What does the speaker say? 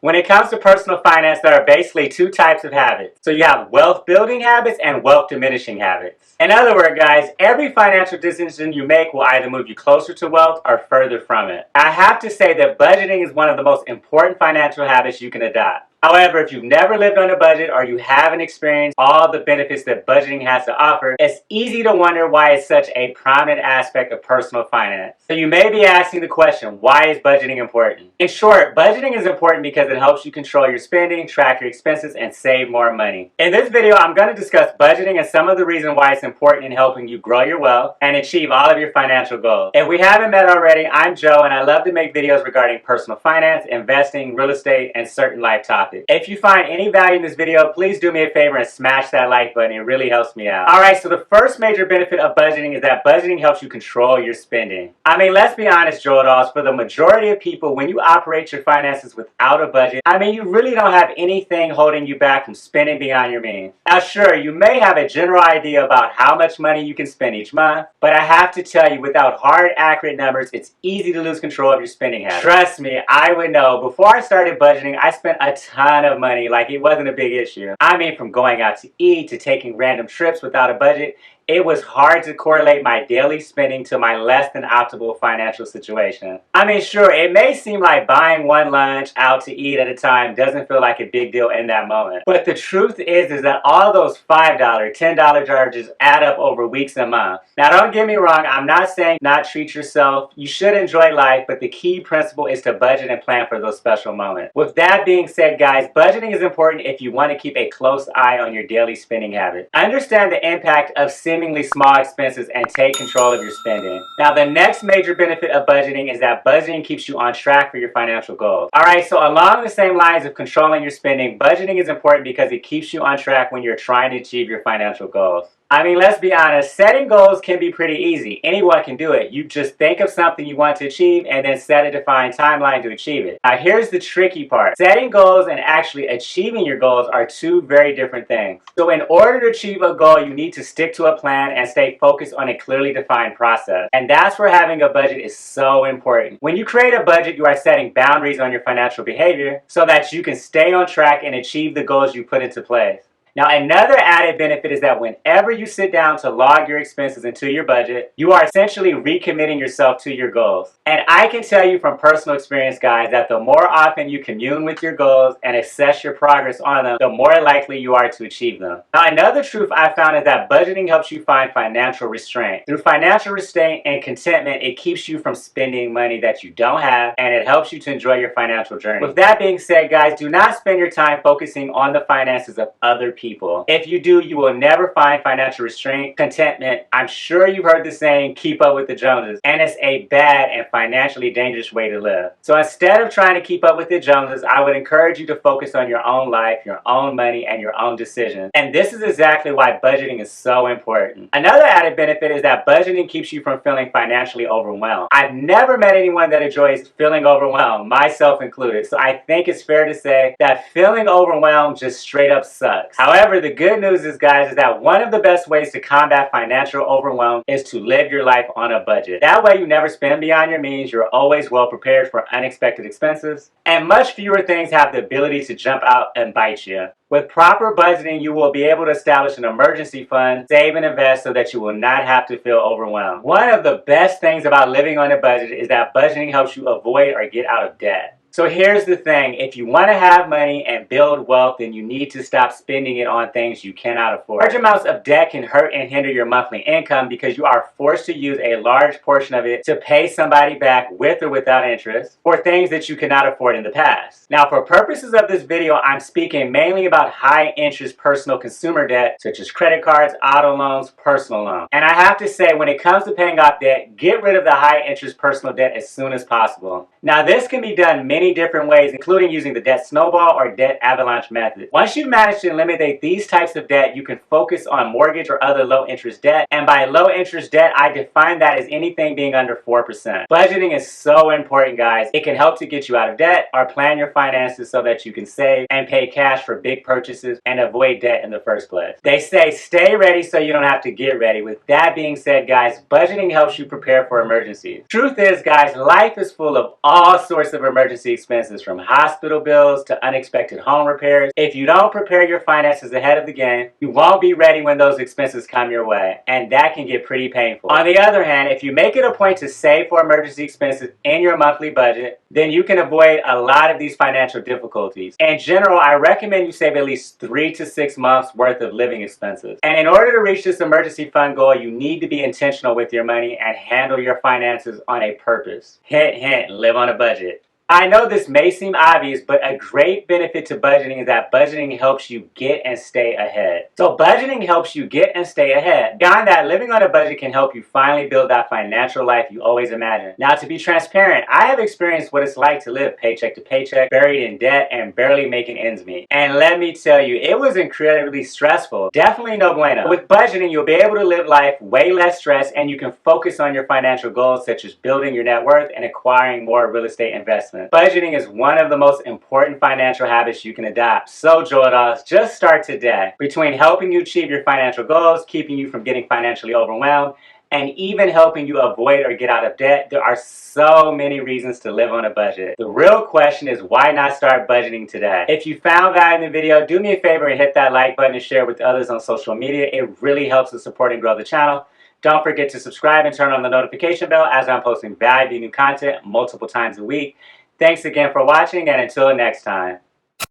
When it comes to personal finance, there are basically two types of habits. So you have wealth building habits and wealth diminishing habits. In other words, guys, every financial decision you make will either move you closer to wealth or further from it. I have to say that budgeting is one of the most important financial habits you can adopt. However, if you've never lived on a budget or you haven't experienced all the benefits that budgeting has to offer, it's easy to wonder why it's such a prominent aspect of personal finance. So you may be asking the question, why is budgeting important? In short, budgeting is important because it helps you control your spending, track your expenses, and save more money. In this video, I'm going to discuss budgeting and some of the reasons why it's important in helping you grow your wealth and achieve all of your financial goals. If we haven't met already, I'm Joe, and I love to make videos regarding personal finance, investing, real estate, and certain life topics. If you find any value in this video, please do me a favor and smash that like button. It really helps me out. Alright, so the first major benefit of budgeting is that budgeting helps you control your spending. I mean, let's be honest, Joe-dolls, for the majority of people, when you operate your finances without a budget, you really don't have anything holding you back from spending beyond your means. Now sure, you may have a general idea about how much money you can spend each month, but I have to tell you, without hard, accurate numbers, it's easy to lose control of your spending habits. Trust me, I would know. Before I started budgeting, I spent a ton of money like it wasn't a big issue. I mean, from going out to eat to taking random trips without a budget, it was hard to correlate my daily spending to my less than optimal financial situation. I mean, sure, it may seem like buying one lunch out to eat at a time doesn't feel like a big deal in that moment. But the truth is that all those $5, $10 charges add up over weeks and months. Now, don't get me wrong, I'm not saying not treat yourself. You should enjoy life, but the key principle is to budget and plan for those special moments. With that being said, guys, budgeting is important if you want to keep a close eye on your daily spending habits. Understand the impact of seemingly small expenses and take control of your spending. Now, the next major benefit of budgeting is that budgeting keeps you on track for your financial goals. Alright, so along the same lines of controlling your spending, budgeting is important because it keeps you on track when you're trying to achieve your financial goals. I mean, let's be honest, setting goals can be pretty easy. Anyone can do it. You just think of something you want to achieve and then set a defined timeline to achieve it. Now, here's the tricky part. Setting goals and actually achieving your goals are two very different things. So in order to achieve a goal, you need to stick to a plan and stay focused on a clearly defined process. And that's where having a budget is so important. When you create a budget, you are setting boundaries on your financial behavior so that you can stay on track and achieve the goals you put into place. Now, another added benefit is that whenever you sit down to log your expenses into your budget, you are essentially recommitting yourself to your goals. And I can tell you from personal experience, guys, that the more often you commune with your goals and assess your progress on them, the more likely you are to achieve them. Now, another truth I found is that budgeting helps you find financial restraint. Through financial restraint and contentment, it keeps you from spending money that you don't have, and it helps you to enjoy your financial journey. With that being said, guys, do not spend your time focusing on the finances of other people. If you do, you will never find financial restraint, contentment. I'm sure you've heard the saying, keep up with the Joneses, and it's a bad and financially dangerous way to live. So instead of trying to keep up with the Joneses, I would encourage you to focus on your own life, your own money, and your own decisions. And this is exactly why budgeting is so important. Another added benefit is that budgeting keeps you from feeling financially overwhelmed. I've never met anyone that enjoys feeling overwhelmed, myself included. So I think it's fair to say that feeling overwhelmed just straight up sucks. However, the good news is, guys, is that one of the best ways to combat financial overwhelm is to live your life on a budget. That way you never spend beyond your means, you're always well prepared for unexpected expenses, and much fewer things have the ability to jump out and bite you. With proper budgeting, you will be able to establish an emergency fund, save and invest so that you will not have to feel overwhelmed. One of the best things about living on a budget is that budgeting helps you avoid or get out of debt. So here's the thing, if you want to have money and build wealth, then you need to stop spending it on things you cannot afford. Large amounts of debt can hurt and hinder your monthly income because you are forced to use a large portion of it to pay somebody back with or without interest for things that you cannot afford in the past. Now, for purposes of this video, I'm speaking mainly about high interest personal consumer debt such as credit cards, auto loans, personal loans. And I have to say, when it comes to paying off debt, get rid of the high interest personal debt as soon as possible. Now, this can be done many different ways, including using the debt snowball or debt avalanche method. Once you manage to eliminate these types of debt, you can focus on mortgage or other low interest debt. And by low interest debt, I define that as anything being under 4%. Budgeting is so important, guys. It can help to get you out of debt or plan your finances so that you can save and pay cash for big purchases and avoid debt in the first place. They say stay ready so you don't have to get ready. With that being said, guys, budgeting helps you prepare for emergencies. Truth is, guys, life is full of all sorts of emergencies expenses, from hospital bills to unexpected home repairs. If you don't prepare your finances ahead of the game, you won't be ready when those expenses come your way, and that can get pretty painful. On the other hand, if you make it a point to save for emergency expenses in your monthly budget, then you can avoid a lot of these financial difficulties. In general, I recommend you save at least 3 to 6 months worth of living expenses. And in order to reach this emergency fund goal, you need to be intentional with your money and handle your finances on a purpose. Hint, hint, live on a budget. I know this may seem obvious, but a great benefit to budgeting is that budgeting helps you get and stay ahead. So budgeting helps you get and stay ahead. Beyond that, living on a budget can help you finally build that financial life you always imagined. Now, to be transparent, I have experienced what it's like to live paycheck to paycheck, buried in debt, and barely making ends meet. And let me tell you, it was incredibly stressful. Definitely no bueno. With budgeting, you'll be able to live life way less stressed, and you can focus on your financial goals, such as building your net worth and acquiring more real estate investments. Budgeting is one of the most important financial habits you can adopt. So Jodas, just start today. Between helping you achieve your financial goals, keeping you from getting financially overwhelmed, and even helping you avoid or get out of debt, there are so many reasons to live on a budget. The real question is, why not start budgeting today? If you found value in the video, do me a favor and hit that like button and share with others on social media. It really helps to support and grow the channel. Don't forget to subscribe and turn on the notification bell, as I'm posting valuable new content multiple times a week. Thanks again for watching, and until next time.